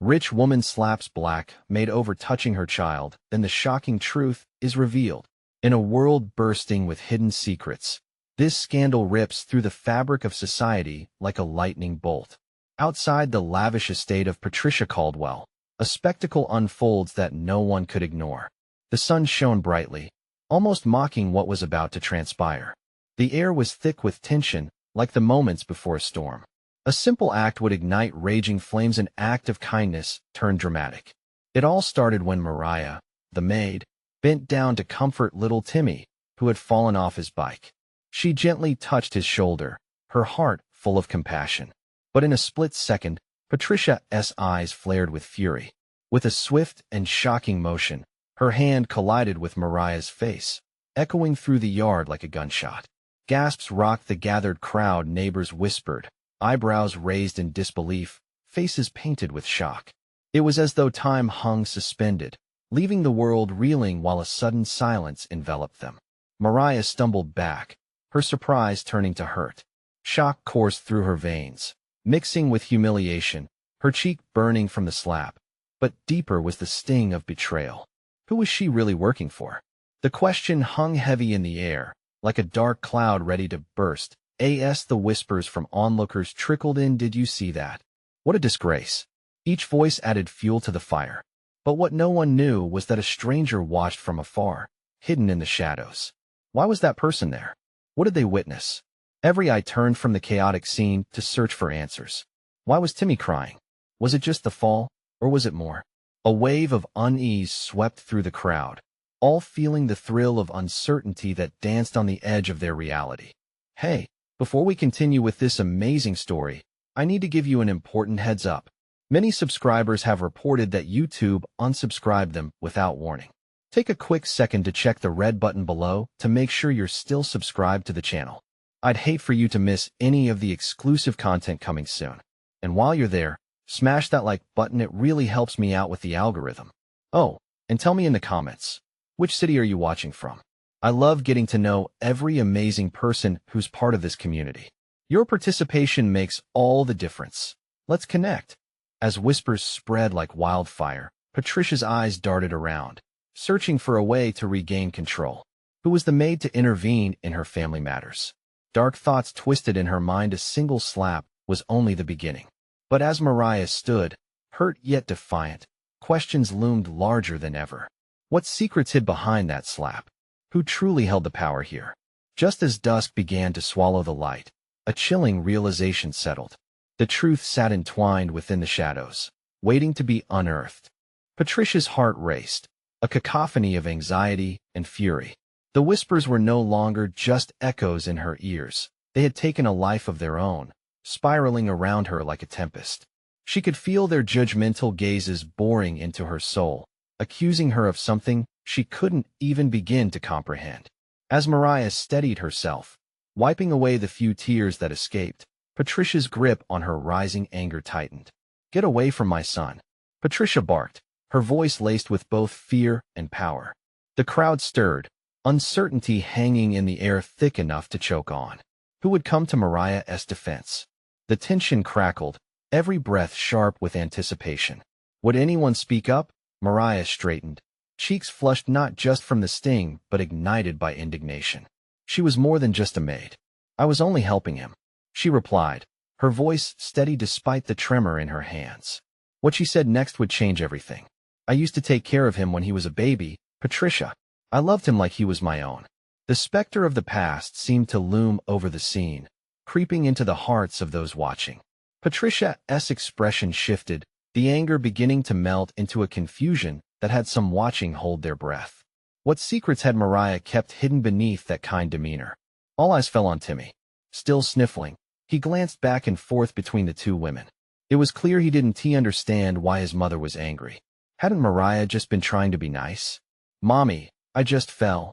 Rich woman slaps black maid over touching her child, then the shocking truth is revealed. In a world bursting with hidden secrets, this scandal rips through the fabric of society like a lightning bolt. Outside the lavish estate of Patricia Caldwell, a spectacle unfolds that no one could ignore. The sun shone brightly, almost mocking what was about to transpire. The air was thick with tension, like the moments before a storm. A simple act would ignite raging flames. An act of kindness turned dramatic. It all started when Mariah, the maid, bent down to comfort little Timmy, who had fallen off his bike. She gently touched his shoulder, her heart full of compassion. But in a split second, Patricia's eyes flared with fury. With a swift and shocking motion, her hand collided with Mariah's face, echoing through the yard like a gunshot. Gasps rocked the gathered crowd. Neighbors whispered, eyebrows raised in disbelief, faces painted with shock. It was as though time hung suspended, leaving the world reeling while a sudden silence enveloped them. Mariah stumbled back, her surprise turning to hurt. Shock coursed through her veins, mixing with humiliation, her cheek burning from the slap. But deeper was the sting of betrayal. Who was she really working for? The question hung heavy in the air, like a dark cloud ready to burst. The whispers from onlookers trickled in. Did you see that? What a disgrace. Each voice added fuel to the fire. But what no one knew was that a stranger watched from afar, hidden in the shadows. Why was that person there? What did they witness? Every eye turned from the chaotic scene to search for answers. Why was Timmy crying? Was it just the fall, or was it more? A wave of unease swept through the crowd, all feeling the thrill of uncertainty that danced on the edge of their reality. Hey, before we continue with this amazing story, I need to give you an important heads up. Many subscribers have reported that YouTube unsubscribed them without warning. Take a quick second to check the red button below to make sure you're still subscribed to the channel. I'd hate for you to miss any of the exclusive content coming soon. And while you're there, smash that like button. It really helps me out with the algorithm. Oh, and tell me in the comments, which city are you watching from? I love getting to know every amazing person who's part of this community. Your participation makes all the difference. Let's connect. As whispers spread like wildfire, Patricia's eyes darted around, searching for a way to regain control. Who was the maid to intervene in her family matters? Dark thoughts twisted in her mind. A single slap was only the beginning. But as Mariah stood, hurt yet defiant, questions loomed larger than ever. What secrets hid behind that slap? Who truly held the power here? Just as dusk began to swallow the light, a chilling realization settled. The truth sat entwined within the shadows, waiting to be unearthed. Patricia's heart raced, a cacophony of anxiety and fury. The whispers were no longer just echoes in her ears. They had taken a life of their own, spiraling around her like a tempest. She could feel their judgmental gazes boring into her soul, accusing her of something she couldn't even begin to comprehend. As Mariah steadied herself, wiping away the few tears that escaped, Patricia's grip on her rising anger tightened. "Get away from my son," Patricia barked, her voice laced with both fear and power. The crowd stirred, uncertainty hanging in the air thick enough to choke on. Who would come to Mariah's defense? The tension crackled, every breath sharp with anticipation. Would anyone speak up? Mariah straightened, cheeks flushed not just from the sting but ignited by indignation. She was more than just a maid. "I was only helping him," she replied, her voice steady despite the tremor in her hands. What she said next would change everything. "I used to take care of him when he was a baby, Patricia. I loved him like he was my own." The specter of the past seemed to loom over the scene, creeping into the hearts of those watching. Patricia's expression shifted, the anger beginning to melt into a confusion that had some watching hold their breath. What secrets had Mariah kept hidden beneath that kind demeanor? All eyes fell on Timmy. Still sniffling, he glanced back and forth between the two women. It was clear he didn't understand why his mother was angry. Hadn't Mariah just been trying to be nice? "Mommy, I just fell,"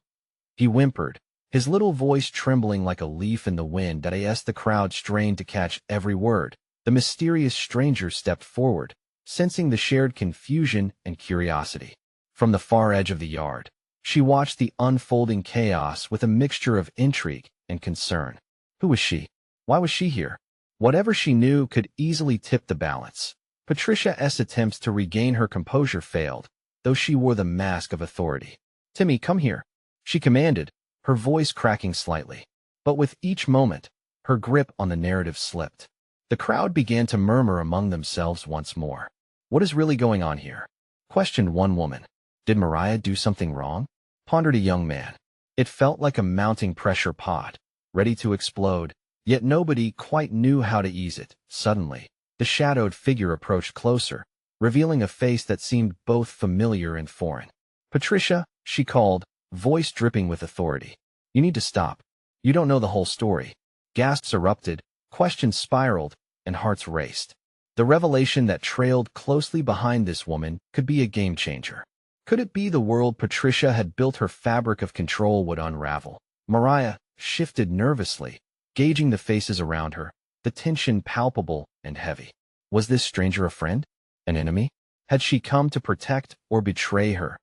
he whimpered, his little voice trembling like a leaf in the wind. As the crowd strained to catch every word, the mysterious stranger stepped forward, sensing the shared confusion and curiosity. From the far edge of the yard, she watched the unfolding chaos with a mixture of intrigue and concern. Who was she? Why was she here? Whatever she knew could easily tip the balance. Patricia's attempts to regain her composure failed, though she wore the mask of authority. "Timmy, come here," she commanded, her voice cracking slightly. But with each moment, her grip on the narrative slipped. The crowd began to murmur among themselves once more. "What is really going on here?" questioned one woman. "Did Mariah do something wrong?" pondered a young man. It felt like a mounting pressure pot, ready to explode, yet nobody quite knew how to ease it. Suddenly, the shadowed figure approached closer, revealing a face that seemed both familiar and foreign. "Patricia," she called, voice dripping with authority. "You need to stop. You don't know the whole story." Gasps erupted, questions spiraled, and hearts raced. The revelation that trailed closely behind this woman could be a game-changer. Could it be the world Patricia had built her fabric of control would unravel? Mariah shifted nervously, gauging the faces around her, the tension palpable and heavy. Was this stranger a friend? An enemy? Had she come to protect or betray her?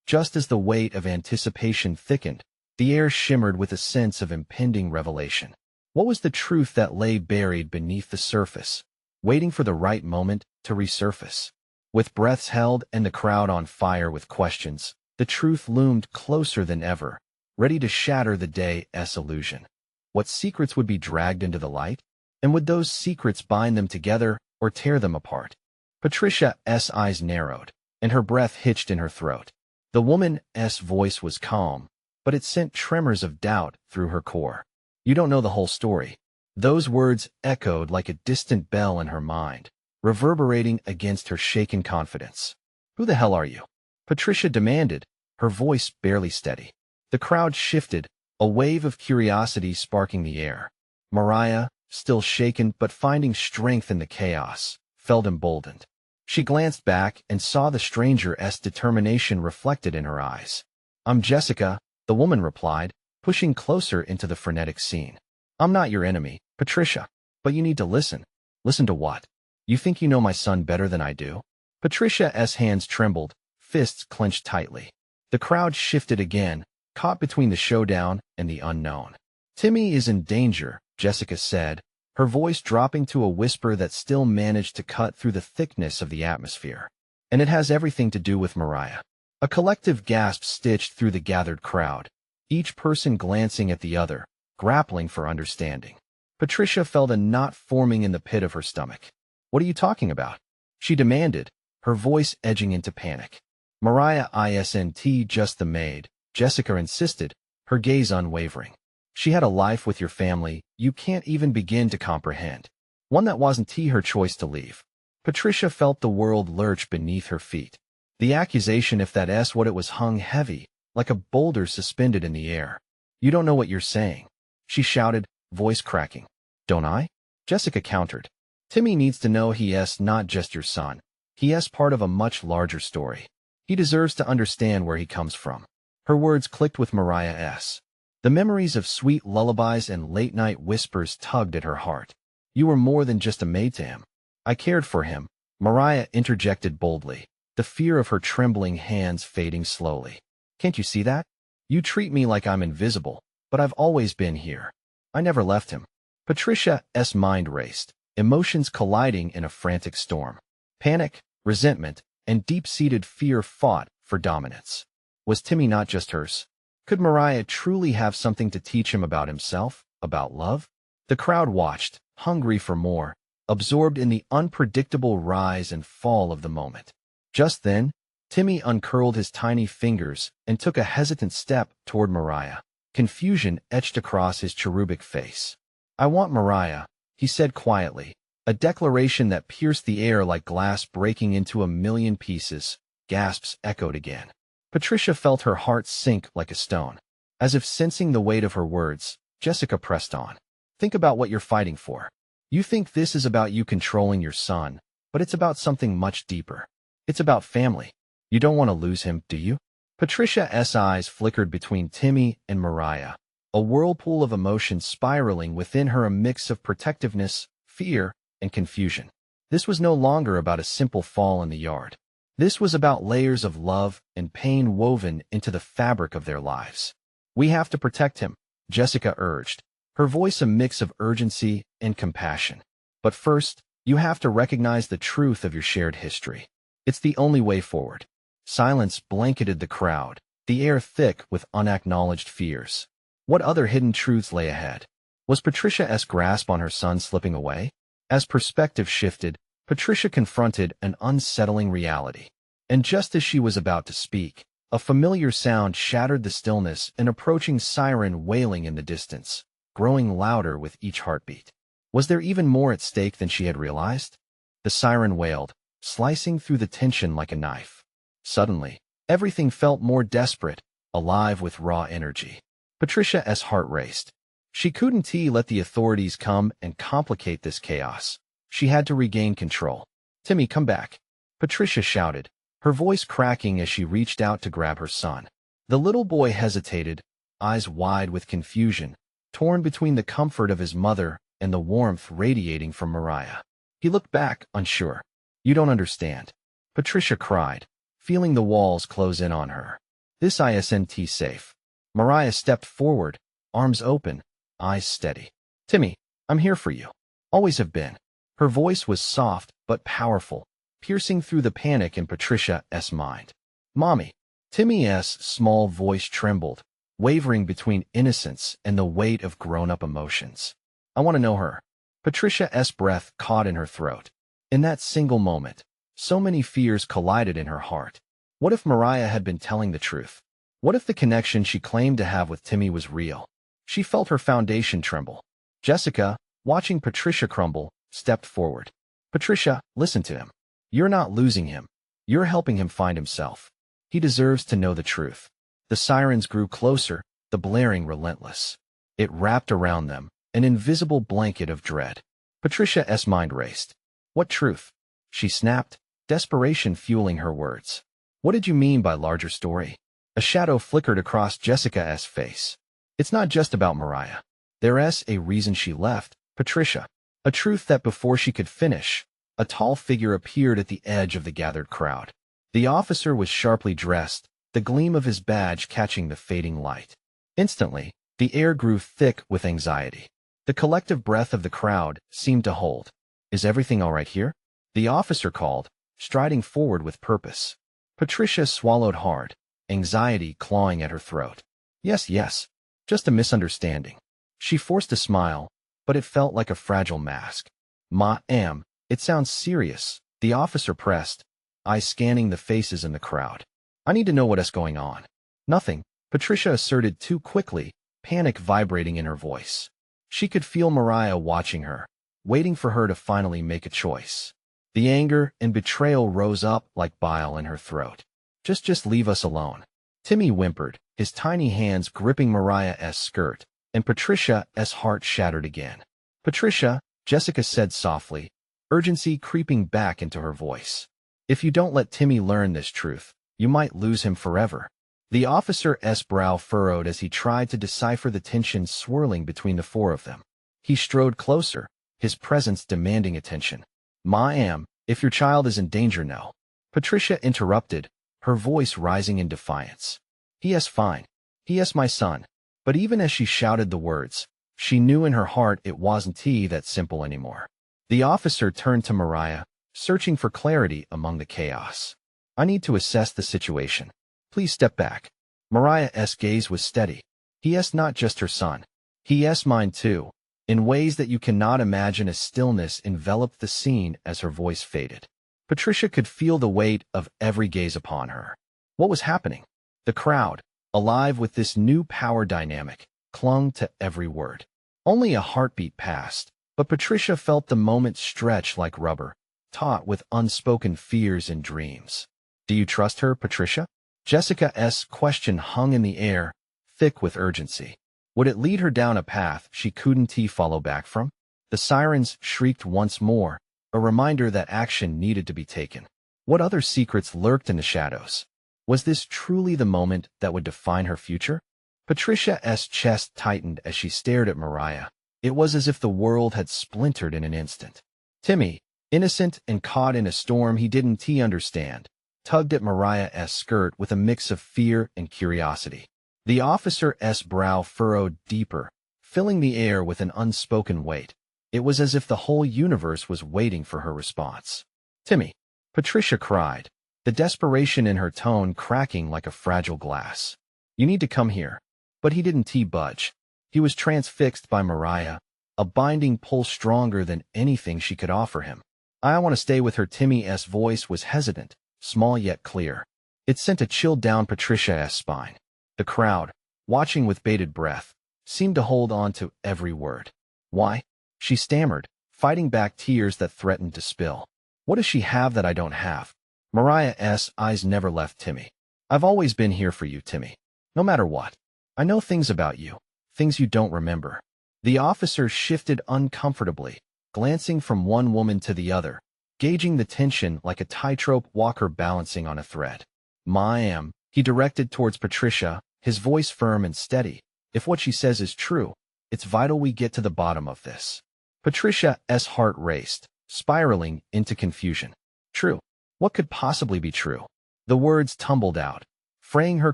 Just as the weight of anticipation thickened, the air shimmered with a sense of impending revelation. What was the truth that lay buried beneath the surface, waiting for the right moment to resurface? With breaths held and the crowd on fire with questions, the truth loomed closer than ever, ready to shatter the day's illusion. What secrets would be dragged into the light? And would those secrets bind them together or tear them apart? Patricia's eyes narrowed, and her breath hitched in her throat. The woman's voice was calm, but it sent tremors of doubt through her core. "You don't know the whole story." Those words echoed like a distant bell in her mind, reverberating against her shaken confidence. "Who the hell are you?" Patricia demanded, her voice barely steady. The crowd shifted, a wave of curiosity sparking the air. Mariah, still shaken but finding strength in the chaos, felt emboldened. She glanced back and saw the stranger's determination reflected in her eyes. "I'm Jessica," the woman replied, pushing closer into the frenetic scene. "I'm not your enemy, Patricia, but you need to listen." "Listen to what? You think you know my son better than I do?" Patricia's hands trembled, fists clenched tightly. The crowd shifted again, caught between the showdown and the unknown. "Timmy is in danger," Jessica said, her voice dropping to a whisper that still managed to cut through the thickness of the atmosphere. "And it has everything to do with Mariah." A collective gasp stitched through the gathered crowd, each person glancing at the other, grappling for understanding. Patricia felt a knot forming in the pit of her stomach. "What are you talking about?" she demanded, her voice edging into panic. "Mariah isn't just the maid," Jessica insisted, her gaze unwavering. "She had a life with your family you can't even begin to comprehend. One that wasn't her choice to leave." Patricia felt the world lurch beneath her feet. The accusation, if that's what it was, hung heavy, like a boulder suspended in the air. "You don't know what you're saying," she shouted, voice cracking. "Don't I?" Jessica countered. "Timmy needs to know he's not just your son. He's part of a much larger story. He deserves to understand where he comes from." Her words clicked with Mariah's. The memories of sweet lullabies and late-night whispers tugged at her heart. "You were more than just a maid to him." "I cared for him," Mariah interjected boldly, the fear of her trembling hands fading slowly. "Can't you see that? You treat me like I'm invisible, but I've always been here. I never left him." Patricia's mind raced, emotions colliding in a frantic storm. Panic, resentment, and deep-seated fear fought for dominance. Was Timmy not just hers? Could Mariah truly have something to teach him about himself, about love? The crowd watched, hungry for more, absorbed in the unpredictable rise and fall of the moment. Just then, Timmy uncurled his tiny fingers and took a hesitant step toward Mariah. Confusion etched across his cherubic face. "I want Mariah," he said quietly, a declaration that pierced the air like glass breaking into a million pieces. Gasps echoed again. Patricia felt her heart sink like a stone. As if sensing the weight of her words, Jessica pressed on. "Think about what you're fighting for. You think this is about you controlling your son, but it's about something much deeper. It's about family. You don't want to lose him, do you?" Patricia's eyes flickered between Timmy and Mariah, a whirlpool of emotion spiraling within her, a mix of protectiveness, fear, and confusion. This was no longer about a simple fall in the yard. This was about layers of love and pain woven into the fabric of their lives. "We have to protect him," Jessica urged, her voice a mix of urgency and compassion. "But first, You have to recognize the truth of your shared history. It's the only way forward. Silence blanketed the crowd, the air thick with unacknowledged fears. What other hidden truths lay ahead? Was Patricia's grasp on her son slipping away? As perspective shifted, Patricia confronted an unsettling reality. And just as she was about to speak, a familiar sound shattered the stillness, an approaching siren wailing in the distance, growing louder with each heartbeat. Was there even more at stake than she had realized? The siren wailed, slicing through the tension like a knife. Suddenly, everything felt more desperate, alive with raw energy. Patricia's heart raced. She couldn't let the authorities come and complicate this chaos. She had to regain control. "Timmy, come back," Patricia shouted, her voice cracking as she reached out to grab her son. The little boy hesitated, eyes wide with confusion, torn between the comfort of his mother and the warmth radiating from Mariah. He looked back, unsure. "You don't understand," Patricia cried, feeling the walls close in on her. "This isn't safe." Mariah stepped forward, arms open, eyes steady. "Timmy, I'm here for you. Always have been." Her voice was soft but powerful, piercing through the panic in Patricia's mind. "Mommy." Timmy's small voice trembled, wavering between innocence and the weight of grown-up emotions. "I want to know her." Patricia's breath caught in her throat. In that single moment, so many fears collided in her heart. What if Mariah had been telling the truth? What if the connection she claimed to have with Timmy was real? She felt her foundation tremble. Jessica, watching Patricia crumble, stepped forward. "Patricia, listen to him. You're not losing him. You're helping him find himself. He deserves to know the truth." The sirens grew closer, the blaring relentless. It wrapped around them, an invisible blanket of dread. Patricia's mind raced. "What truth?" she snapped, desperation fueling her words. "What did you mean by larger story?" A shadow flickered across Jessica's face. "It's not just about Mariah. There's a reason she left, Patricia." A truth that before she could finish, a tall figure appeared at the edge of the gathered crowd. The officer was sharply dressed, the gleam of his badge catching the fading light. Instantly, the air grew thick with anxiety. The collective breath of the crowd seemed to hold. "Is everything all right here?" the officer called, striding forward with purpose. Patricia swallowed hard, anxiety clawing at her throat. Yes, just a misunderstanding." She forced a smile, but it felt like a fragile mask. "Ma'am, it sounds serious," the officer pressed, eyes scanning the faces in the crowd. "I need to know what's going on." "Nothing," Patricia asserted too quickly, panic vibrating in her voice. She could feel Mariah watching her, waiting for her to finally make a choice. The anger and betrayal rose up like bile in her throat. Just leave us alone." Timmy whimpered, his tiny hands gripping Mariah's skirt, and Patricia's heart shattered again. "Patricia," Jessica said softly, urgency creeping back into her voice. "If you don't let Timmy learn this truth, you might lose him forever." The officer's brow furrowed as he tried to decipher the tension swirling between the four of them. He strode closer, his presence demanding attention. "Ma'am, if your child is in danger, no." Patricia interrupted, her voice rising in defiance. "He is fine. He is my son." But even as she shouted the words, she knew in her heart it wasn't that simple anymore. The officer turned to Mariah, searching for clarity among the chaos. "I need to assess the situation. Please step back." Mariah's gaze was steady. "He is not just her son. He is mine too." In ways that you cannot imagine, a stillness enveloped the scene as her voice faded. Patricia could feel the weight of every gaze upon her. What was happening? The crowd, alive with this new power dynamic, clung to every word. Only a heartbeat passed, but Patricia felt the moment stretch like rubber, taut with unspoken fears and dreams. "Do you trust her, Patricia?" Jessica's question hung in the air, thick with urgency. Would it lead her down a path she couldn't follow back from? The sirens shrieked once more, a reminder that action needed to be taken. What other secrets lurked in the shadows? Was this truly the moment that would define her future? Patricia's chest tightened as she stared at Mariah. It was as if the world had splintered in an instant. Timmy, innocent and caught in a storm he didn't understand, tugged at Mariah's skirt with a mix of fear and curiosity. The officer's brow furrowed deeper, filling the air with an unspoken weight. It was as if the whole universe was waiting for her response. "Timmy," Patricia cried, the desperation in her tone cracking like a fragile glass. "You need to come here." But he didn't budge. He was transfixed by Mariah, a binding pull stronger than anything she could offer him. "I want to stay with her." Timmy's voice was hesitant, small yet clear. It sent a chill down Patricia's spine. The crowd, watching with bated breath, seemed to hold on to every word. "Why?" she stammered, fighting back tears that threatened to spill. "What does she have that I don't have?" Mariah's eyes never left Timmy. "I've always been here for you, Timmy. No matter what. I know things about you, things you don't remember." The officer shifted uncomfortably, glancing from one woman to the other, gauging the tension like a tightrope walker balancing on a thread. "Ma'am," he directed towards Patricia, his voice firm and steady. "If what she says is true, it's vital we get to the bottom of this." Patricia's heart raced, spiraling into confusion. True. What could possibly be true? The words tumbled out, fraying her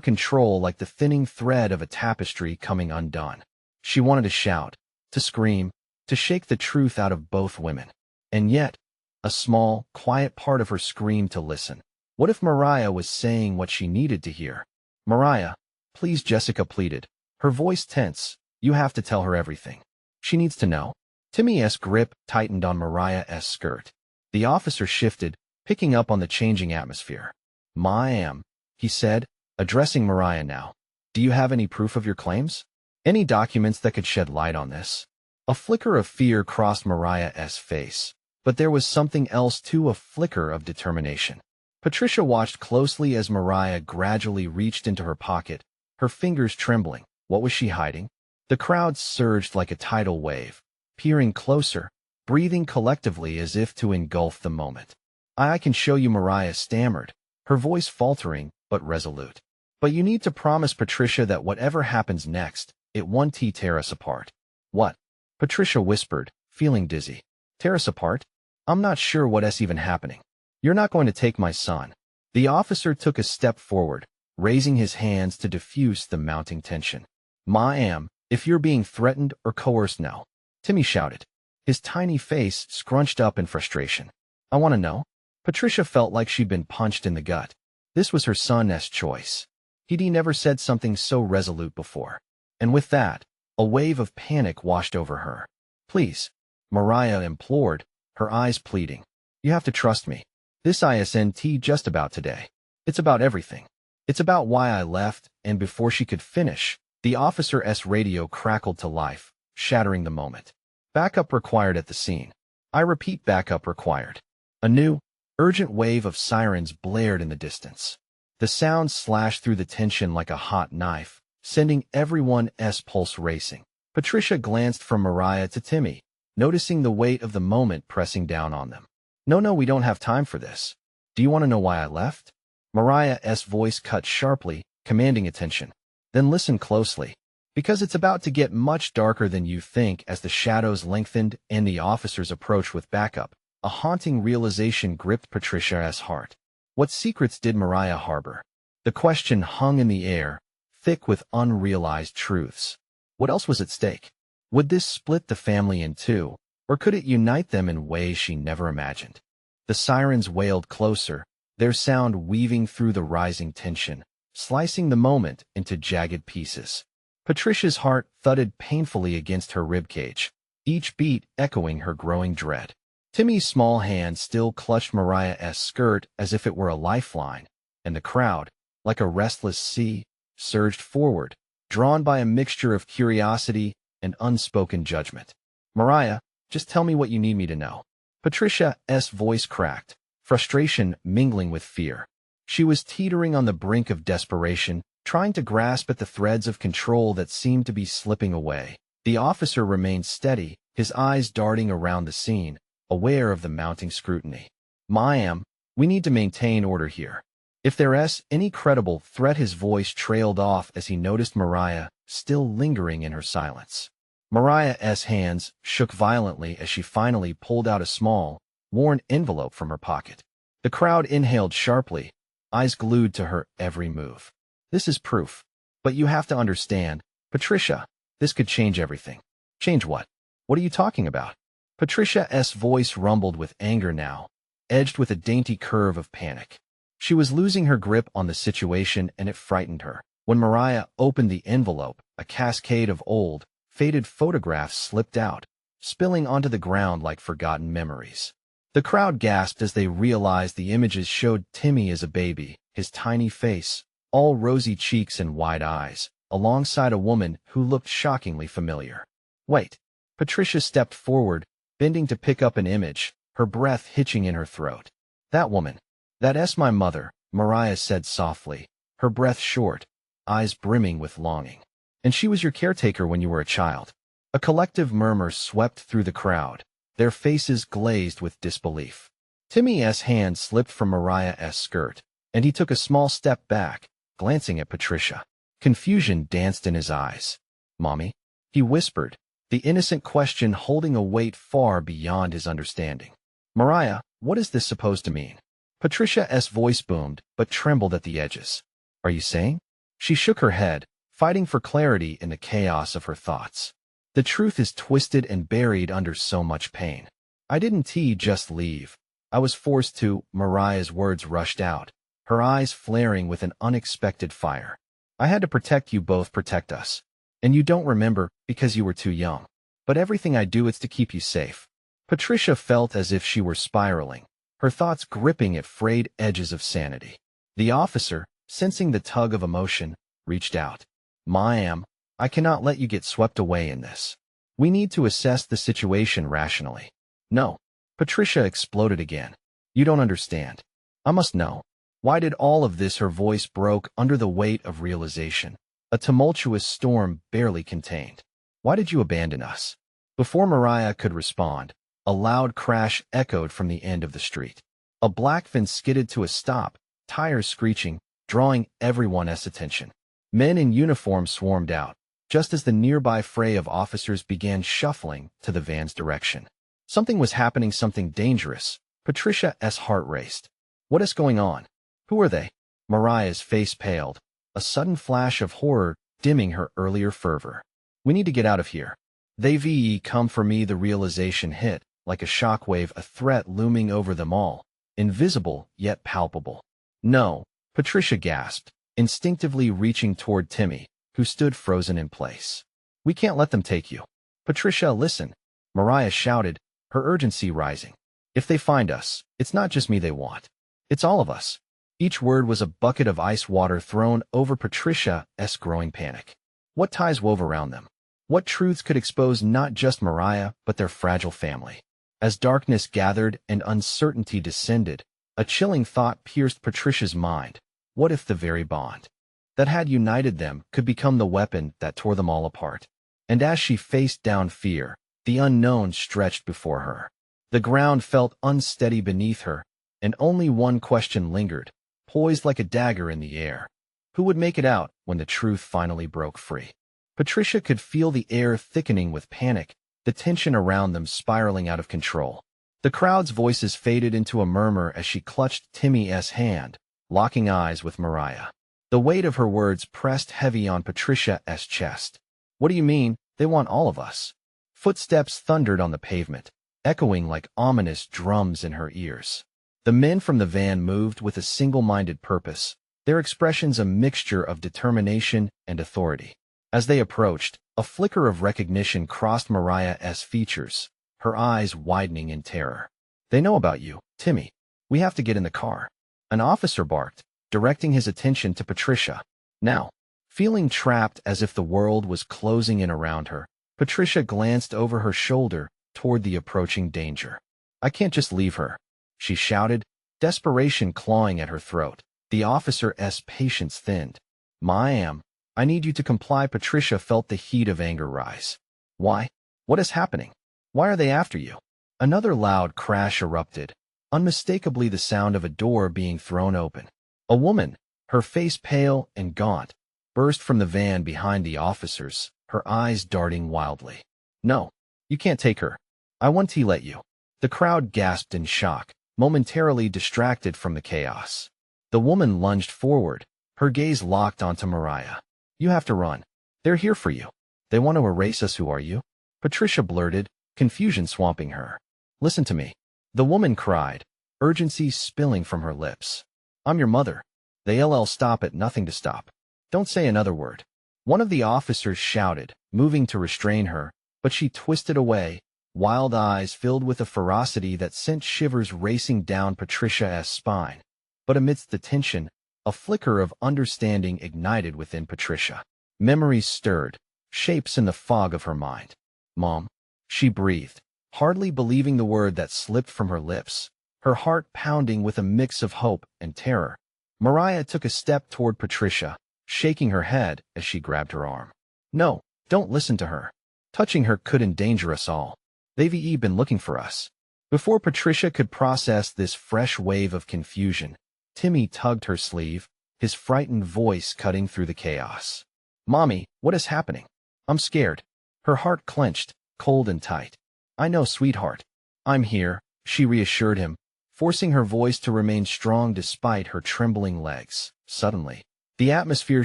control like the thinning thread of a tapestry coming undone. She wanted to shout, to scream, to shake the truth out of both women. And yet, a small, quiet part of her screamed to listen. What if Mariah was saying what she needed to hear? "Mariah, please," Jessica pleaded, her voice tense. "You have to tell her everything. She needs to know." Timmy's grip tightened on Mariah's skirt. The officer shifted, picking up on the changing atmosphere. "Ma'am," he said, addressing Mariah now. "Do you have any proof of your claims? Any documents that could shed light on this?" A flicker of fear crossed Mariah's face, but there was something else too, a flicker of determination. Patricia watched closely as Mariah gradually reached into her pocket, her fingers trembling. What was she hiding? The crowd surged like a tidal wave, peering closer, breathing collectively as if to engulf the moment. I can show you," Mariah stammered, her voice faltering but resolute. "But you need to promise, Patricia, that whatever happens next, it won't tear us apart." "What?" Patricia whispered, feeling dizzy. "Tear us apart? I'm not sure what's even happening." "You're not going to take my son." The officer took a step forward, raising his hands to diffuse the mounting tension. "Ma'am, if you're being threatened or coerced now," Timmy shouted, his tiny face scrunched up in frustration. "I want to know." Patricia felt like she'd been punched in the gut. This was her son's choice. He'd never said something so resolute before. And with that, a wave of panic washed over her. "Please," Mariah implored, her eyes pleading. "You have to trust me. This isn't just about today. It's about everything. It's about why I left." And before she could finish, the officer's radio crackled to life, shattering the moment. "Backup required at the scene. I repeat, backup required." A new, urgent wave of sirens blared in the distance. The sound slashed through the tension like a hot knife, sending everyone's pulse racing. Patricia glanced from Mariah to Timmy, noticing the weight of the moment pressing down on them. No, we don't have time for this. Do you want to know why I left?" Mariah's voice cut sharply, commanding attention. "Then listen closely, because it's about to get much darker than you think." As the shadows lengthened and the officers approached with backup, a haunting realization gripped Patricia's heart. What secrets did Mariah harbor? The question hung in the air, thick with unrealized truths. What else was at stake? Would this split the family in two, or could it unite them in ways she never imagined? The sirens wailed closer, their sound weaving through the rising tension, slicing the moment into jagged pieces. Patricia's heart thudded painfully against her ribcage, each beat echoing her growing dread. Timmy's small hand still clutched Mariah's skirt as if it were a lifeline, and the crowd, like a restless sea, surged forward, drawn by a mixture of curiosity and unspoken judgment. "Mariah, just tell me what you need me to know." Patricia's voice cracked, frustration mingling with fear. She was teetering on the brink of desperation, trying to grasp at the threads of control that seemed to be slipping away. The officer remained steady, his eyes darting around the scene, aware of the mounting scrutiny. "Ma'am, we need to maintain order here. If there's any credible threat." His voice trailed off as he noticed Mariah, still lingering in her silence. Mariah's hands shook violently as she finally pulled out a small, worn envelope from her pocket. The crowd inhaled sharply, eyes glued to her every move. "This is proof. But you have to understand, Patricia, this could change everything." "Change what? What are you talking about?" Patricia's voice rumbled with anger now, edged with a dainty curve of panic. She was losing her grip on the situation, and it frightened her. When Mariah opened the envelope, a cascade of old, faded photographs slipped out, spilling onto the ground like forgotten memories. The crowd gasped as they realized the images showed Timmy as a baby, his tiny face, all rosy cheeks and wide eyes, alongside a woman who looked shockingly familiar. Wait. Patricia stepped forward, bending to pick up an image, her breath hitching in her throat. That woman. That's my mother, Mariah said softly, her breath short, eyes brimming with longing. And she was your caretaker when you were a child. A collective murmur swept through the crowd, their faces glazed with disbelief. Timmy's hand slipped from Mariah's skirt, and he took a small step back, glancing at Patricia. Confusion danced in his eyes. Mommy? He whispered, the innocent question holding a weight far beyond his understanding. Mariah, what is this supposed to mean? Patricia's voice boomed, but trembled at the edges. Are you saying? She shook her head, fighting for clarity in the chaos of her thoughts. The truth is twisted and buried under so much pain. I didn't just leave. I was forced to. Mariah's words rushed out, her eyes flaring with an unexpected fire. I had to protect you both, protect us. And you don't remember because you were too young. But everything I do is to keep you safe. Patricia felt as if she were spiraling, her thoughts gripping at frayed edges of sanity. The officer, sensing the tug of emotion, reached out. Ma'am, I cannot let you get swept away in this. We need to assess the situation rationally. No. Patricia exploded again. You don't understand. I must know. Why did all of this? Her voice broke under the weight of realization, a tumultuous storm barely contained. Why did you abandon us? Before Mariah could respond, a loud crash echoed from the end of the street. A black van skidded to a stop, tires screeching, drawing everyone's attention. Men in uniform swarmed out, just as the nearby fray of officers began shuffling to the van's direction. Something was happening, something dangerous. Patricia's heart raced. What is going on? Who are they? Mariah's face paled, a sudden flash of horror dimming her earlier fervor. We need to get out of here. They've come for me. The realization hit, like a shockwave, a threat looming over them all, invisible yet palpable. No, Patricia gasped, instinctively reaching toward Timmy, who stood frozen in place. We can't let them take you. Patricia, listen, Mariah shouted, her urgency rising. If they find us, it's not just me they want. It's all of us. Each word was a bucket of ice water thrown over Patricia's growing panic. What ties wove around them? What truths could expose not just Mariah, but their fragile family? As darkness gathered and uncertainty descended, a chilling thought pierced Patricia's mind. What if the very bond that had united them could become the weapon that tore them all apart? And as she faced down fear, the unknown stretched before her. The ground felt unsteady beneath her, and only one question lingered, poised like a dagger in the air. Who would make it out when the truth finally broke free? Patricia could feel the air thickening with panic, the tension around them spiraling out of control. The crowd's voices faded into a murmur as she clutched Timmy's hand, locking eyes with Mariah. The weight of her words pressed heavy on Patricia's chest. What do you mean, they want all of us? Footsteps thundered on the pavement, echoing like ominous drums in her ears. The men from the van moved with a single-minded purpose, their expressions a mixture of determination and authority. As they approached, a flicker of recognition crossed Mariah's features, her eyes widening in terror. They know about you, Timmy. We have to get in the car. An officer barked, directing his attention to Patricia. Now, feeling trapped as if the world was closing in around her, Patricia glanced over her shoulder toward the approaching danger. I can't just leave her, she shouted, desperation clawing at her throat. The officer's patience thinned. Ma'am, I need you to comply. Patricia felt the heat of anger rise. Why? What is happening? Why are they after you? Another loud crash erupted, unmistakably the sound of a door being thrown open. A woman, her face pale and gaunt, burst from the van behind the officers, her eyes darting wildly. No, you can't take her. I won't let you. The crowd gasped in shock, momentarily distracted from the chaos. The woman lunged forward, her gaze locked onto Mariah. You have to run. They're here for you. They want to erase us. Who are you? Patricia blurted, confusion swamping her. Listen to me. The woman cried, urgency spilling from her lips. I'm your mother. The LL stop at nothing to stop. Don't say another word. One of the officers shouted, moving to restrain her, but she twisted away, wild eyes filled with a ferocity that sent shivers racing down Patricia's spine. But amidst the tension, a flicker of understanding ignited within Patricia. Memories stirred, shapes in the fog of her mind. Mom, she breathed, hardly believing the word that slipped from her lips, her heart pounding with a mix of hope and terror. Mariah took a step toward Patricia, shaking her head as she grabbed her arm. No, don't listen to her. Touching her could endanger us all. They've been looking for us. Before Patricia could process this fresh wave of confusion, Timmy tugged her sleeve, his frightened voice cutting through the chaos. Mommy, what is happening? I'm scared. Her heart clenched, cold and tight. I know, sweetheart. I'm here, she reassured him, forcing her voice to remain strong despite her trembling legs. Suddenly, the atmosphere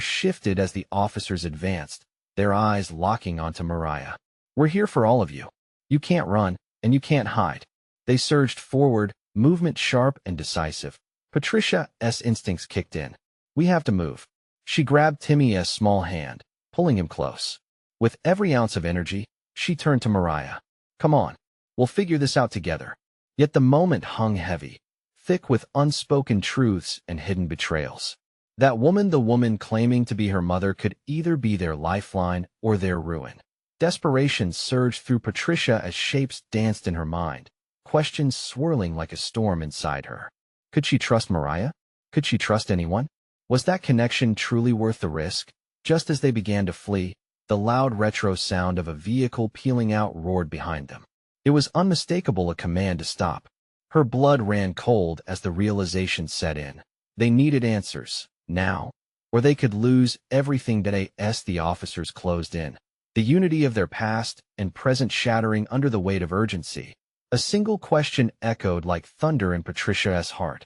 shifted as the officers advanced, their eyes locking onto Mariah. We're here for all of you. You can't run, and you can't hide. They surged forward, movement sharp and decisive. Patricia's instincts kicked in. We have to move. She grabbed Timmy's small hand, pulling him close. With every ounce of energy, she turned to Mariah. Come on. We'll figure this out together. Yet the moment hung heavy, thick with unspoken truths and hidden betrayals. That woman, the woman claiming to be her mother, could either be their lifeline or their ruin. Desperation surged through Patricia as shapes danced in her mind, questions swirling like a storm inside her. Could she trust Mariah? Could she trust anyone? Was that connection truly worth the risk? Just as they began to flee, the loud retro sound of a vehicle peeling out roared behind them. It was unmistakable, a command to stop. Her blood ran cold as the realization set in. They needed answers, now, or they could lose everything. The officers closed in, the unity of their past and present shattering under the weight of urgency. A single question echoed like thunder in Patricia's heart.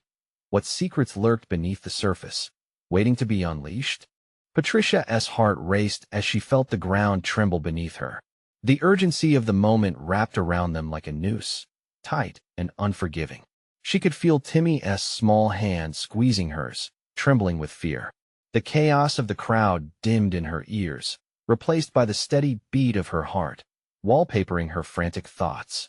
What secrets lurked beneath the surface, waiting to be unleashed? Patricia's heart raced as she felt the ground tremble beneath her. The urgency of the moment wrapped around them like a noose, tight and unforgiving. She could feel Timmy's small hand squeezing hers, trembling with fear. The chaos of the crowd dimmed in her ears, replaced by the steady beat of her heart, wallpapering her frantic thoughts.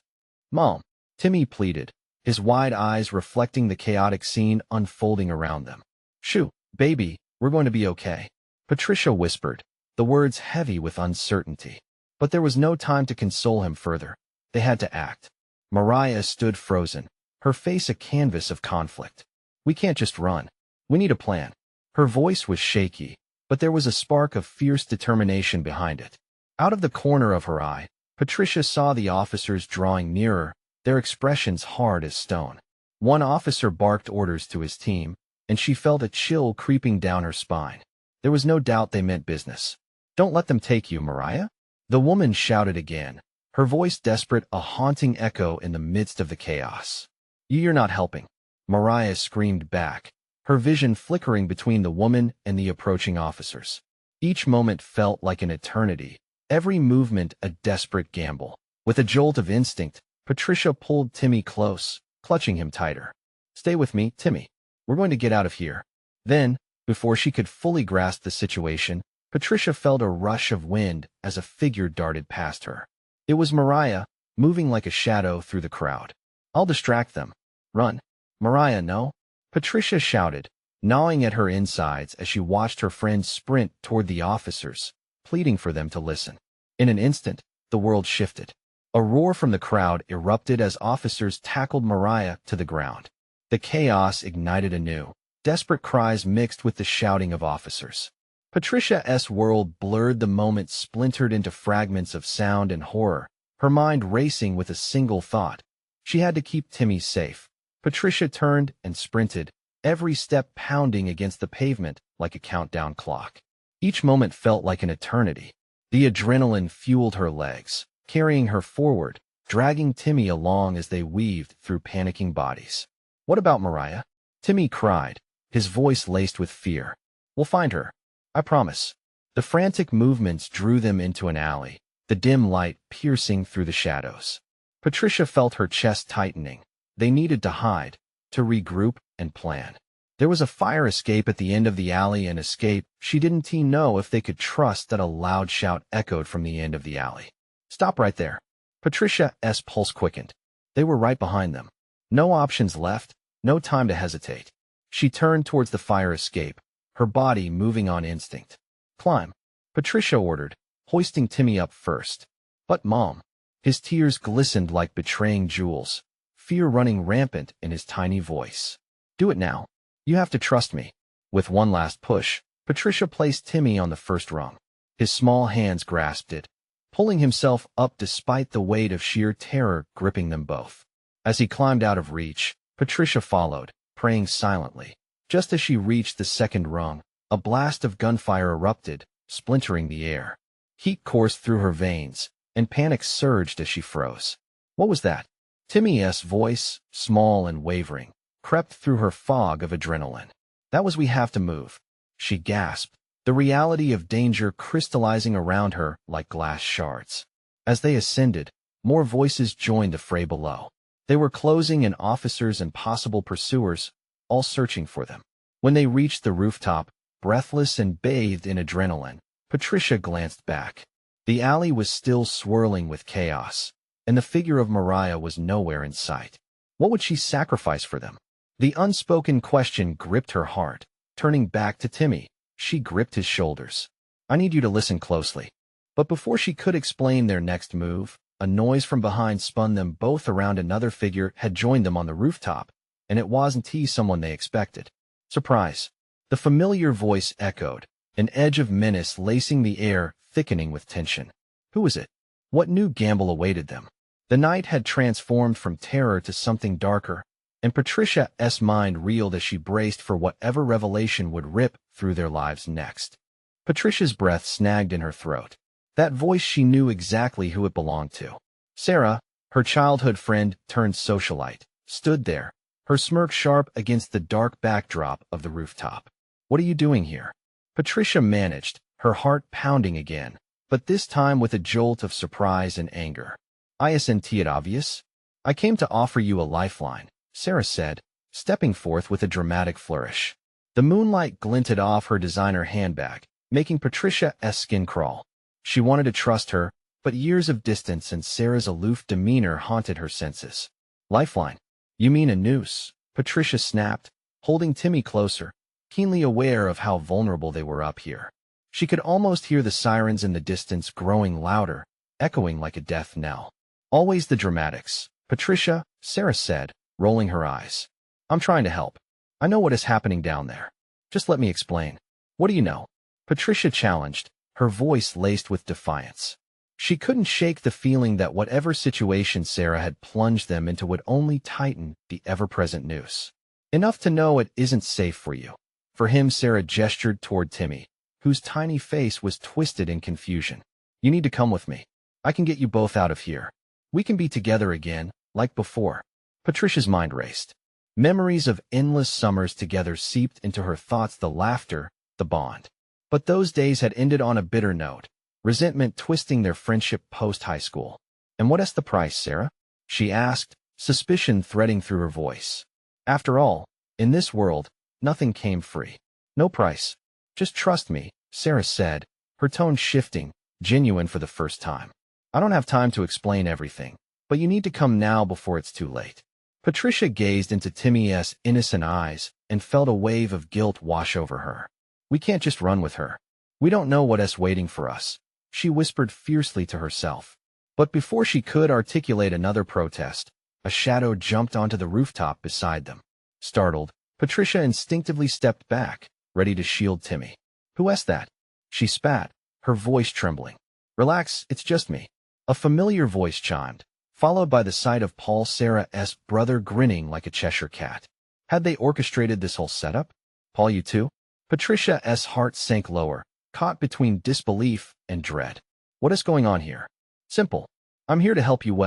Mom, Timmy pleaded, his wide eyes reflecting the chaotic scene unfolding around them. Shoo, baby, we're going to be okay, Patricia whispered, the words heavy with uncertainty. But there was no time to console him further. They had to act. Mariah stood frozen, her face a canvas of conflict. We can't just run. We need a plan. Her voice was shaky, but there was a spark of fierce determination behind it. Out of the corner of her eye, Patricia saw the officers drawing nearer, their expressions hard as stone. One officer barked orders to his team, and she felt a chill creeping down her spine. There was no doubt they meant business. Don't let them take you, Mariah. The woman shouted again, her voice desperate, a haunting echo in the midst of the chaos. You're not helping, Mariah screamed back, her vision flickering between the woman and the approaching officers. Each moment felt like an eternity, every movement a desperate gamble. With a jolt of instinct, Patricia pulled Timmy close, clutching him tighter. Stay with me, Timmy. We're going to get out of here. Then, before she could fully grasp the situation, Patricia felt a rush of wind as a figure darted past her. It was Mariah, moving like a shadow through the crowd. I'll distract them. Run. Mariah, no. Patricia shouted, gnawing at her insides as she watched her friend sprint toward the officers, pleading for them to listen. In an instant, the world shifted. A roar from the crowd erupted as officers tackled Mariah to the ground. The chaos ignited anew, desperate cries mixed with the shouting of officers. Patricia's world blurred, the moment splintered into fragments of sound and horror, her mind racing with a single thought. She had to keep Timmy safe. Patricia turned and sprinted, every step pounding against the pavement like a countdown clock. Each moment felt like an eternity. The adrenaline fueled her legs, carrying her forward, dragging Timmy along as they weaved through panicking bodies. What about Mariah? Timmy cried, his voice laced with fear. We'll find her. I promise. The frantic movements drew them into an alley, the dim light piercing through the shadows. Patricia felt her chest tightening. They needed to hide, to regroup and plan. There was a fire escape at the end of the alley, and escape. She didn't know if they could trust that a loud shout echoed from the end of the alley. Stop right there. Patricia's pulse quickened. They were right behind them. No options left, no time to hesitate. She turned towards the fire escape, her body moving on instinct. Climb, Patricia ordered, hoisting Timmy up first. But Mom. His tears glistened like betraying jewels, fear running rampant in his tiny voice. Do it now. You have to trust me. With one last push, Patricia placed Timmy on the first rung. His small hands grasped it, pulling himself up despite the weight of sheer terror gripping them both. As he climbed out of reach, Patricia followed, praying silently. Just as she reached the second rung, a blast of gunfire erupted, splintering the air. Heat coursed through her veins, and panic surged as she froze. What was that? Timmy's voice, small and wavering, crept through her fog of adrenaline. That was "We have to move," she gasped, the reality of danger crystallizing around her like glass shards. As they ascended, more voices joined the fray below. They were closing in, officers and possible pursuers, all searching for them. When they reached the rooftop, breathless and bathed in adrenaline, Patricia glanced back. The alley was still swirling with chaos, and the figure of Mariah was nowhere in sight. What would she sacrifice for them? The unspoken question gripped her heart. Turning back to Timmy, she gripped his shoulders. I need you to listen closely. But before she could explain their next move, a noise from behind spun them both around. Another figure had joined them on the rooftop, and it wasn't someone they expected. Surprise! The familiar voice echoed, an edge of menace lacing the air, thickening with tension. Who was it? What new gamble awaited them? The night had transformed from terror to something darker, and Patricia's mind reeled as she braced for whatever revelation would rip through their lives next. Patricia's breath snagged in her throat. That voice, she knew exactly who it belonged to. Sarah, her childhood friend turned socialite, stood there, her smirk sharp against the dark backdrop of the rooftop. What are you doing here? Patricia managed, her heart pounding again, but this time with a jolt of surprise and anger. Isn't it obvious? I came to offer you a lifeline, Sarah said, stepping forth with a dramatic flourish. The moonlight glinted off her designer handbag, making Patricia's skin crawl. She wanted to trust her, but years of distance and Sarah's aloof demeanor haunted her senses. Lifeline? You mean a noose? Patricia snapped, holding Timmy closer, keenly aware of how vulnerable they were up here. She could almost hear the sirens in the distance growing louder, echoing like a death knell. Always the dramatics. Patricia, Sarah said, rolling her eyes. I'm trying to help. I know what is happening down there. Just let me explain. What do you know? Patricia challenged, her voice laced with defiance. She couldn't shake the feeling that whatever situation Sarah had plunged them into would only tighten the ever-present noose. Enough to know it isn't safe for you. For him, Sarah gestured toward Timmy, whose tiny face was twisted in confusion. You need to come with me. I can get you both out of here. We can be together again, like before. Patricia's mind raced. Memories of endless summers together seeped into her thoughts, the laughter, the bond. But those days had ended on a bitter note, resentment twisting their friendship post-high school. And what's the price, Sarah? She asked, suspicion threading through her voice. After all, in this world, nothing came free. No price. Just trust me, Sarah said, her tone shifting, genuine for the first time. I don't have time to explain everything, but you need to come now before it's too late. Patricia gazed into Timmy's innocent eyes and felt a wave of guilt wash over her. We can't just run with her. We don't know what's waiting for us, she whispered fiercely to herself. But before she could articulate another protest, a shadow jumped onto the rooftop beside them. Startled, Patricia instinctively stepped back, ready to shield Timmy. Who's that? She spat, her voice trembling. Relax, it's just me. A familiar voice chimed, followed by the sight of Paul, Sarah's brother, grinning like a Cheshire cat. Had they orchestrated this whole setup? Paul, you too? Patricia's heart sank lower, caught between disbelief and dread. What is going on here? Simple. I'm here to help you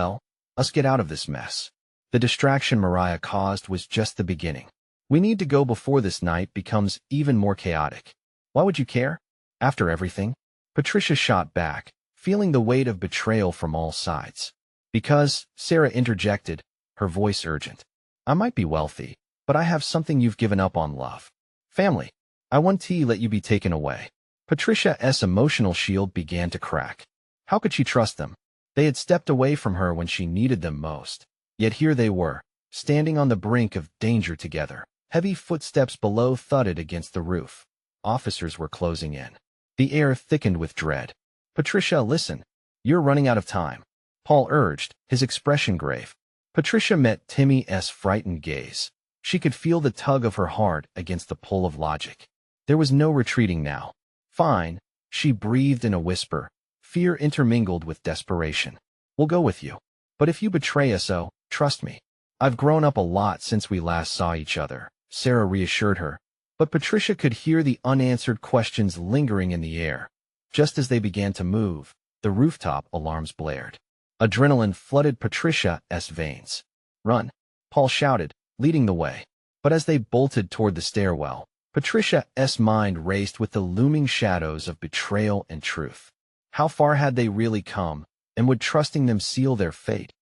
us get out of this mess. The distraction Mariah caused was just the beginning. We need to go before this night becomes even more chaotic. Why would you care? After everything? Patricia shot back, feeling the weight of betrayal from all sides. Because, Sarah interjected, her voice urgent. I might be wealthy, but I have something you've given up on: love. Family. I won't let you be taken away. Patricia's emotional shield began to crack. How could she trust them? They had stepped away from her when she needed them most. Yet here they were, standing on the brink of danger together. Heavy footsteps below thudded against the roof. Officers were closing in. The air thickened with dread. Patricia, listen. You're running out of time, Paul urged, his expression grave. Patricia met Timmy's frightened gaze. She could feel the tug of her heart against the pull of logic. There was no retreating now. Fine, she breathed in a whisper, fear intermingled with desperation. We'll go with you. But if you betray us, trust me. I've grown up a lot since we last saw each other, Sarah reassured her. But Patricia could hear the unanswered questions lingering in the air. Just as they began to move, the rooftop alarms blared. Adrenaline flooded Patricia's veins. Run, Paul shouted, leading the way. But as they bolted toward the stairwell, Patricia's mind raced with the looming shadows of betrayal and truth. How far had they really come, and would trusting them seal their fate?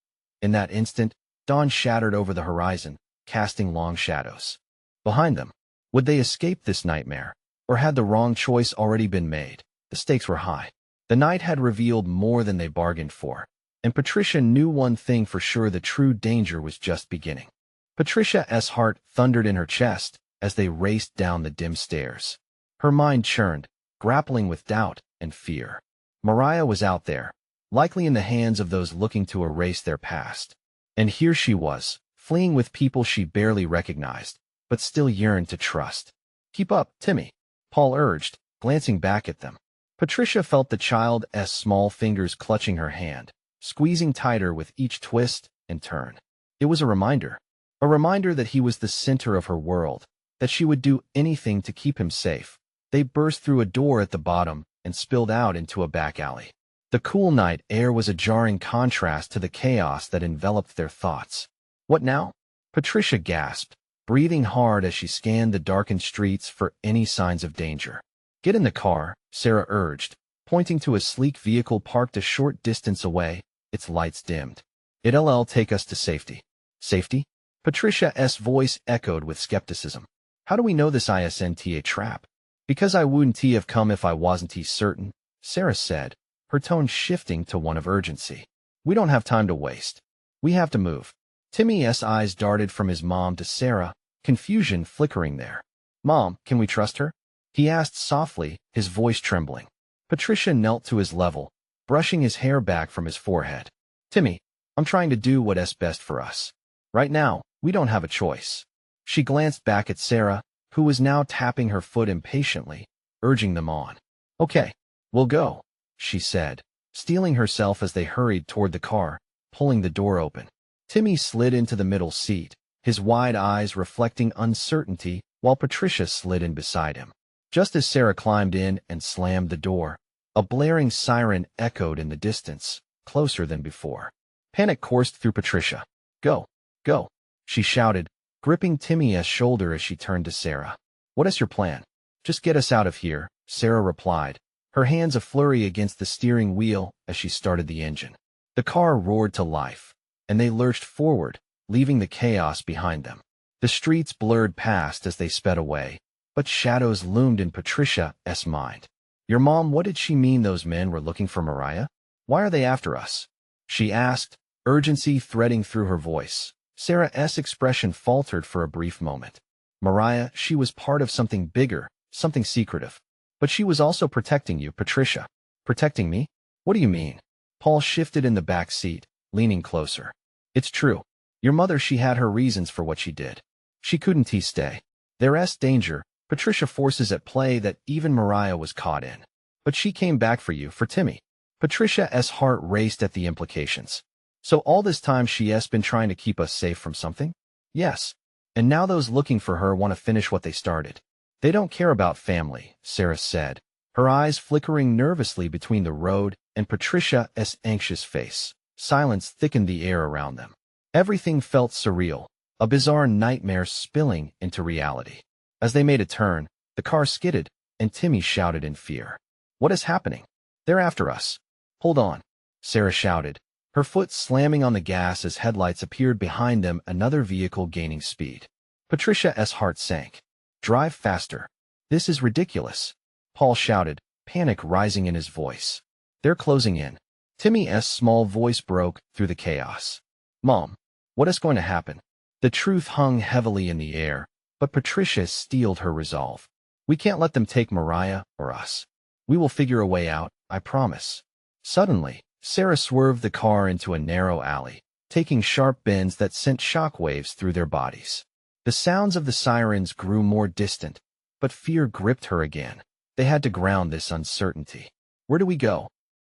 In that instant, dawn shattered over the horizon, casting long shadows. Behind them, would they escape this nightmare, or had the wrong choice already been made? The stakes were high. The night had revealed more than they bargained for, and Patricia knew one thing for sure: the true danger was just beginning. Patricia's heart thundered in her chest as they raced down the dim stairs. Her mind churned, grappling with doubt and fear. Mariah was out there, likely in the hands of those looking to erase their past. And here she was, fleeing with people she barely recognized, but still yearned to trust. Keep up, Timmy, Paul urged, glancing back at them. Patricia felt the child's small fingers clutching her hand, squeezing tighter with each twist and turn. It was a reminder that he was the center of her world, that she would do anything to keep him safe. They burst through a door at the bottom and spilled out into a back alley. The cool night air was a jarring contrast to the chaos that enveloped their thoughts. What now? Patricia gasped, breathing hard as she scanned the darkened streets for any signs of danger. Get in the car, Sarah urged, pointing to a sleek vehicle parked a short distance away, its lights dimmed. It'll take us to safety. Safety? Patricia's voice echoed with skepticism. How do we know this isn't a trap? Because I wouldn't have come if I wasn't certain, Sarah said, her tone shifting to one of urgency. We don't have time to waste. We have to move. Timmy's eyes darted from his mom to Sarah, confusion flickering there. Mom, can we trust her? He asked softly, his voice trembling. Patricia knelt to his level, brushing his hair back from his forehead. Timmy, I'm trying to do what's best for us. Right now, we don't have a choice. She glanced back at Sarah, who was now tapping her foot impatiently, urging them on. Okay, we'll go, she said, steeling herself as they hurried toward the car, pulling the door open. Timmy slid into the middle seat, his wide eyes reflecting uncertainty, while Patricia slid in beside him. Just as Sarah climbed in and slammed the door, a blaring siren echoed in the distance, closer than before. Panic coursed through Patricia. Go, go, she shouted, gripping Timmy's shoulder as she turned to Sarah. What is your plan? Just get us out of here, Sarah replied, her hands a flurry against the steering wheel as she started the engine. The car roared to life, and they lurched forward, leaving the chaos behind them. The streets blurred past as they sped away, but shadows loomed in Patricia's mind. Your mom, what did she mean those men were looking for Mariah? Why are they after us? She asked, urgency threading through her voice. Sarah's expression faltered for a brief moment. Mariah, she was part of something bigger, something secretive. But she was also protecting you, Patricia. Protecting me? What do you mean? Paul shifted in the back seat, leaning closer. It's true. Your mother, she had her reasons for what she did. She couldn't stay. There's danger, Patricia, forces at play that even Mariah was caught in. But she came back for you, for Timmy. Patricia's heart raced at the implications. So all this time she's been trying to keep us safe from something? Yes. And now those looking for her want to finish what they started. They don't care about family, Sarah said, her eyes flickering nervously between the road and Patricia's anxious face. Silence thickened the air around them. Everything felt surreal, a bizarre nightmare spilling into reality. As they made a turn, the car skidded, and Timmy shouted in fear. What is happening? They're after us. Hold on, Sarah shouted, her foot slamming on the gas as headlights appeared behind them, another vehicle gaining speed. Patricia's heart sank. "Drive faster. This is ridiculous," Paul shouted, panic rising in his voice. "They're closing in." Timmy's small voice broke through the chaos. "Mom, what is going to happen?" The truth hung heavily in the air, but Patricia steeled her resolve. "We can't let them take Mariah or us. We will figure a way out, I promise." Suddenly, Sarah swerved the car into a narrow alley, taking sharp bends that sent shockwaves through their bodies. The sounds of the sirens grew more distant, but fear gripped her again. They had to ground this uncertainty. "Where do we go?"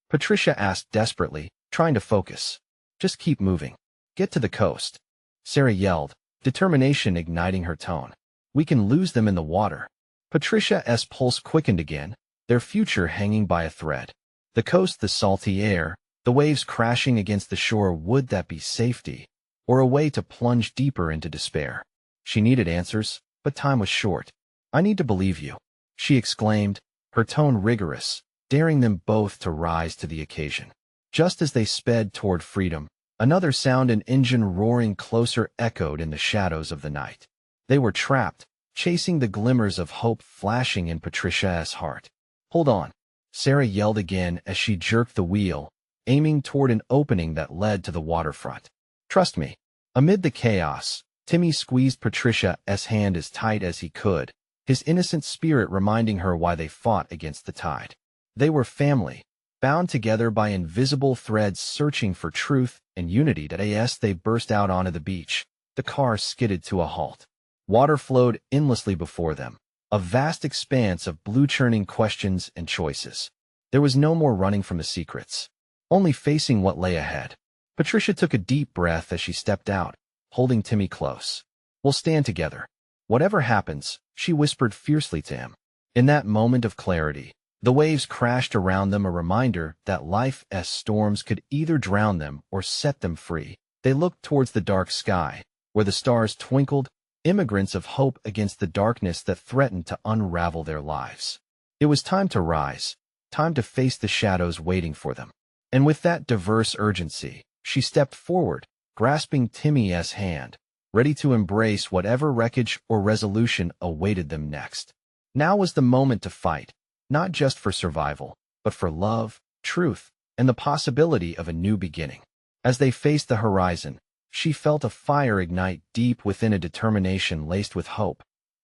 Patricia asked desperately, trying to focus. "Just keep moving. Get to the coast," Sarah yelled, determination igniting her tone. "We can lose them in the water." Patricia's pulse quickened again, their future hanging by a thread. The coast, the salty air, the waves crashing against the shore, would that be safety, or a way to plunge deeper into despair? She needed answers, but time was short. "I need to believe you," she exclaimed, her tone rigorous, daring them both to rise to the occasion. Just as they sped toward freedom, another sound, an engine roaring closer, echoed in the shadows of the night. They were trapped, chasing the glimmers of hope flashing in Patricia's heart. "Hold on," Sarah yelled again as she jerked the wheel, aiming toward an opening that led to the waterfront. "Trust me." Amid the chaos, Timmy squeezed Patricia's hand as tight as he could, his innocent spirit reminding her why they fought against the tide. They were family, bound together by invisible threads, searching for truth and unity. As they burst out onto the beach, the car skidded to a halt. Water flowed endlessly before them, a vast expanse of blue, churning questions and choices. There was no more running from the secrets, only facing what lay ahead. Patricia took a deep breath as she stepped out, holding Timmy close. "We'll stand together. Whatever happens," she whispered fiercely to him. In that moment of clarity, the waves crashed around them, a reminder that life's storms could either drown them or set them free. They looked towards the dark sky, where the stars twinkled, immigrants of hope against the darkness that threatened to unravel their lives. It was time to rise, time to face the shadows waiting for them. And with that diverse urgency, she stepped forward, grasping Timmy's hand, ready to embrace whatever wreckage or resolution awaited them next. Now was the moment to fight, not just for survival, but for love, truth, and the possibility of a new beginning. As they faced the horizon, she felt a fire ignite deep within, a determination laced with hope.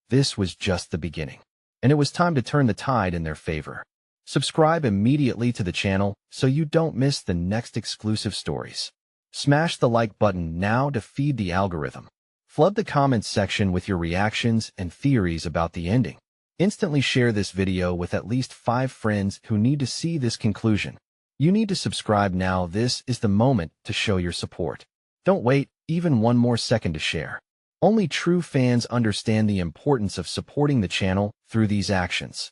This was just the beginning, and it was time to turn the tide in their favor. Subscribe immediately to the channel so you don't miss the next exclusive stories. Smash the like button now to feed the algorithm. Flood the comments section with your reactions and theories about the ending. Instantly share this video with at least 5 friends who need to see this conclusion. You need to subscribe now. This is the moment to show your support. Don't wait even one more second to share. Only true fans understand the importance of supporting the channel through these actions.